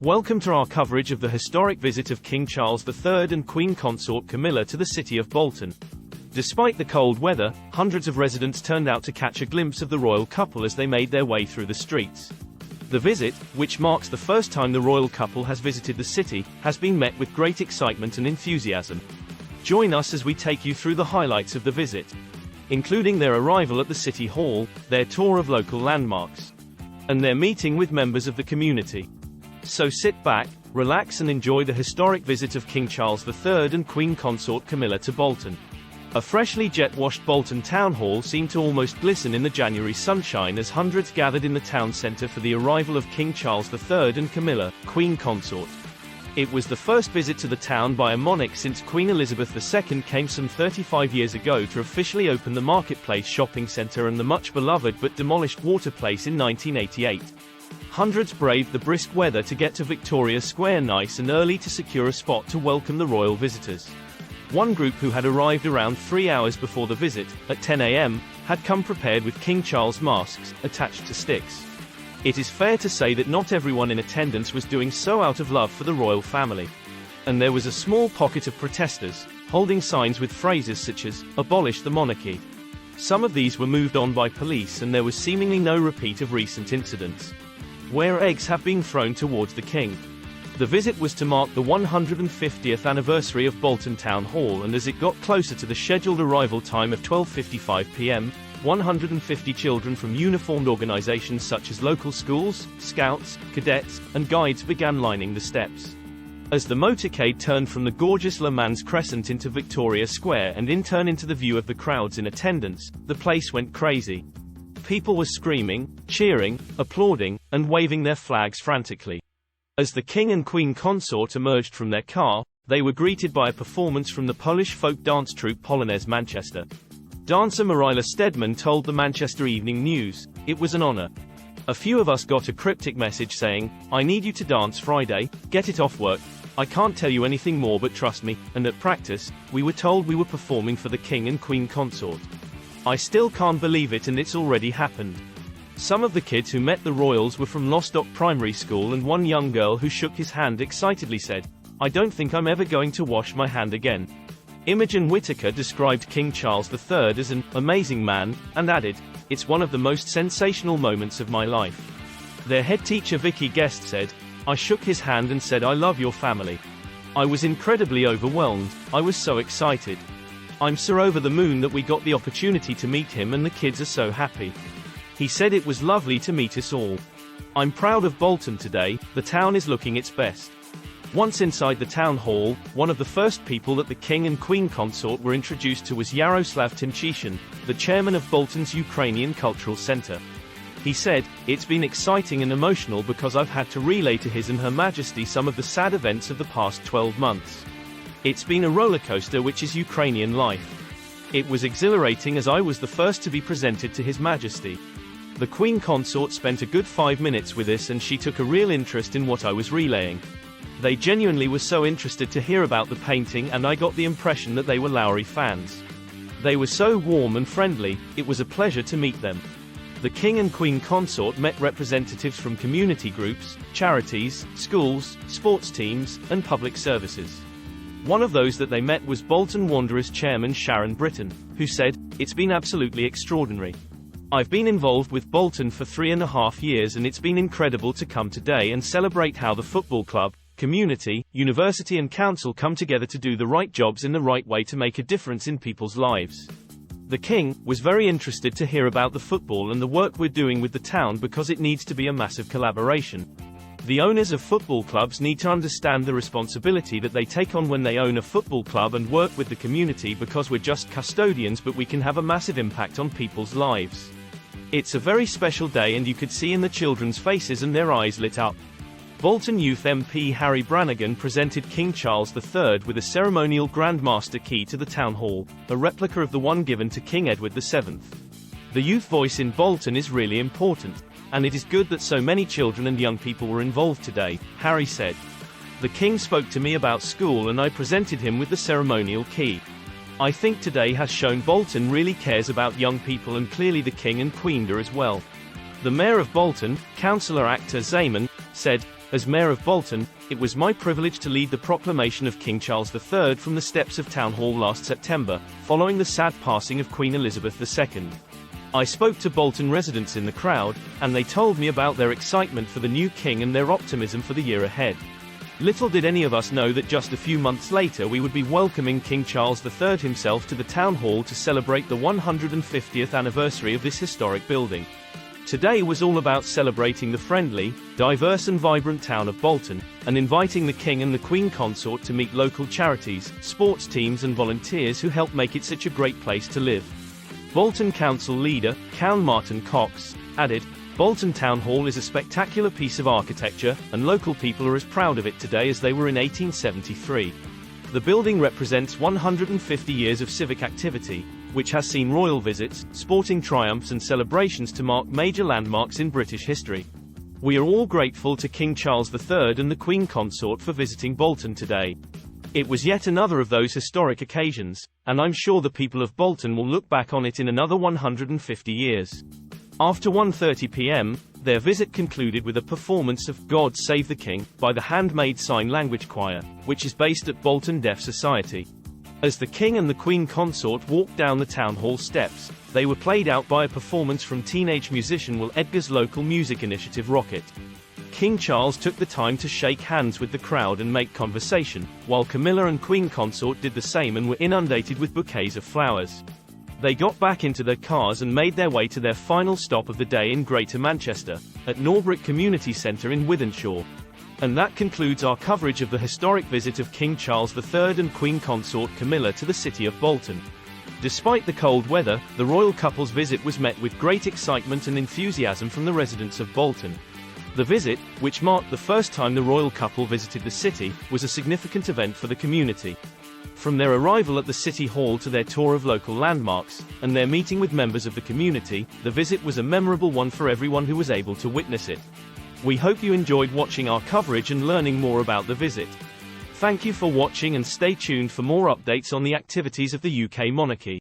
Welcome to our coverage of the historic visit of King Charles III and Queen Consort Camilla to the city of Bolton. Despite the cold weather, hundreds of residents turned out to catch a glimpse of the royal couple as they made their way through the streets. The visit, which marks the first time the royal couple has visited the city, has been met with great excitement and enthusiasm. Join us as we take you through the highlights of the visit, including their arrival at the City Hall, their tour of local landmarks, and their meeting with members of the community. So sit back, relax and enjoy the historic visit of King Charles III and Queen Consort Camilla to Bolton. A freshly jet-washed Bolton Town Hall seemed to almost glisten in the January sunshine as hundreds gathered in the town centre for the arrival of King Charles III and Camilla, Queen Consort. It was the first visit to the town by a monarch since Queen Elizabeth II came some 35 years ago to officially open the Marketplace shopping centre and the much-beloved but demolished Water Place in 1988. Hundreds braved the brisk weather to get to Victoria Square nice and early to secure a spot to welcome the royal visitors. One group, who had arrived around 3 hours before the visit, at 10 a.m., had come prepared with King Charles masks, attached to sticks. It is fair to say that not everyone in attendance was doing so out of love for the royal family. And there was a small pocket of protesters, holding signs with phrases such as, "Abolish the monarchy." Some of these were moved on by police, and there was seemingly no repeat of recent incidents, where eggs have been thrown towards the king. The visit was to mark the 150th anniversary of Bolton Town Hall, and as it got closer to the scheduled arrival time of 12:55 p.m., 150 children from uniformed organizations such as local schools, scouts, cadets, and guides began lining the steps. As the motorcade turned from the gorgeous Le Mans Crescent into Victoria Square and in turn into the view of the crowds in attendance, the place went crazy. People were screaming, cheering, applauding, and waving their flags frantically. As the King and Queen Consort emerged from their car, they were greeted by a performance from the Polish folk dance troupe Polonaise Manchester. Dancer Marila Stedman told the Manchester Evening News, "It was an honor. A few of us got a cryptic message saying, 'I need you to dance Friday, get it off work. I can't tell you anything more but trust me,' and at practice, we were told we were performing for the King and Queen Consort. I still can't believe it, and it's already happened." Some of the kids who met the royals were from Lostock Primary School, and one young girl who shook his hand excitedly said, "I don't think I'm ever going to wash my hand again." Imogen Whittaker described King Charles III as an amazing man, and added, "It's one of the most sensational moments of my life." Their head teacher Vicky Guest said, "I shook his hand and said I love your family. I was incredibly overwhelmed, I was so excited. I'm so over the moon that we got the opportunity to meet him, and the kids are so happy. He said it was lovely to meet us all. I'm proud of Bolton today, the town is looking its best." Once inside the town hall, one of the first people that the King and Queen Consort were introduced to was Yaroslav Tymchyshyn, the chairman of Bolton's Ukrainian Cultural Center. He said, "It's been exciting and emotional because I've had to relay to His and Her Majesty some of the sad events of the past 12 months. It's been a roller coaster, which is Ukrainian life. It was exhilarating as I was the first to be presented to His Majesty. The Queen Consort spent a good 5 minutes with us, and she took a real interest in what I was relaying. They genuinely were so interested to hear about the painting, and I got the impression that they were Lowry fans. They were so warm and friendly, it was a pleasure to meet them." The King and Queen Consort met representatives from community groups, charities, schools, sports teams, and public services. One of those that they met was Bolton Wanderers chairman Sharon Britton, who said, "It's been absolutely extraordinary. I've been involved with Bolton for 3.5 years, and it's been incredible to come today and celebrate how the football club, community, university and council come together to do the right jobs in the right way to make a difference in people's lives." The King was very interested to hear about the football and the work we're doing with the town, because it needs to be a massive collaboration. The owners of football clubs need to understand the responsibility that they take on when they own a football club and work with the community, because we're just custodians, but we can have a massive impact on people's lives. It's a very special day, and you could see in the children's faces and their eyes lit up. Bolton Youth MP Harry Brannigan presented King Charles III with a ceremonial Grand Master key to the town hall, a replica of the one given to King Edward VII. The youth voice in Bolton is really important, and it is good that so many children and young people were involved today, Harry said. The King spoke to me about school, and I presented him with the ceremonial key. I think today has shown Bolton really cares about young people, and clearly the King and Queen do as well. The Mayor of Bolton, Councillor Akhtar Zaman, said, As Mayor of Bolton, it was my privilege to lead the proclamation of King Charles III from the steps of Town Hall last September, following the sad passing of Queen Elizabeth II. I spoke to Bolton residents in the crowd, and they told me about their excitement for the new king and their optimism for the year ahead. Little did any of us know that just a few months later we would be welcoming King Charles III himself to the Town Hall to celebrate the 150th anniversary of this historic building. Today was all about celebrating the friendly, diverse and vibrant town of Bolton, and inviting the King and the Queen Consort to meet local charities, sports teams and volunteers who help make it such a great place to live. Bolton Council leader, Count Martin Cox, added, "Bolton Town Hall is a spectacular piece of architecture, and local people are as proud of it today as they were in 1873. The building represents 150 years of civic activity, which has seen royal visits, sporting triumphs and celebrations to mark major landmarks in British history. We are all grateful to King Charles III and the Queen Consort for visiting Bolton today. It was yet another of those historic occasions, and I'm sure the people of Bolton will look back on it in another 150 years." After 1:30 p.m., their visit concluded with a performance of God Save the King by the Handmade Sign Language Choir, which is based at Bolton Deaf Society. As the King and the Queen Consort walked down the Town Hall steps, they were played out by a performance from teenage musician Will Edgar's local music initiative Rocket. King Charles took the time to shake hands with the crowd and make conversation, while Camilla and Queen Consort did the same and were inundated with bouquets of flowers. They got back into their cars and made their way to their final stop of the day in Greater Manchester, at Norbrick Community Centre in Wythenshawe. And that concludes our coverage of the historic visit of King Charles III and Queen Consort Camilla to the city of Bolton. Despite the cold weather, the royal couple's visit was met with great excitement and enthusiasm from the residents of Bolton. The visit, which marked the first time the royal couple visited the city, was a significant event for the community. From their arrival at the City Hall to their tour of local landmarks, and their meeting with members of the community, the visit was a memorable one for everyone who was able to witness it. We hope you enjoyed watching our coverage and learning more about the visit. Thank you for watching and stay tuned for more updates on the activities of the UK monarchy.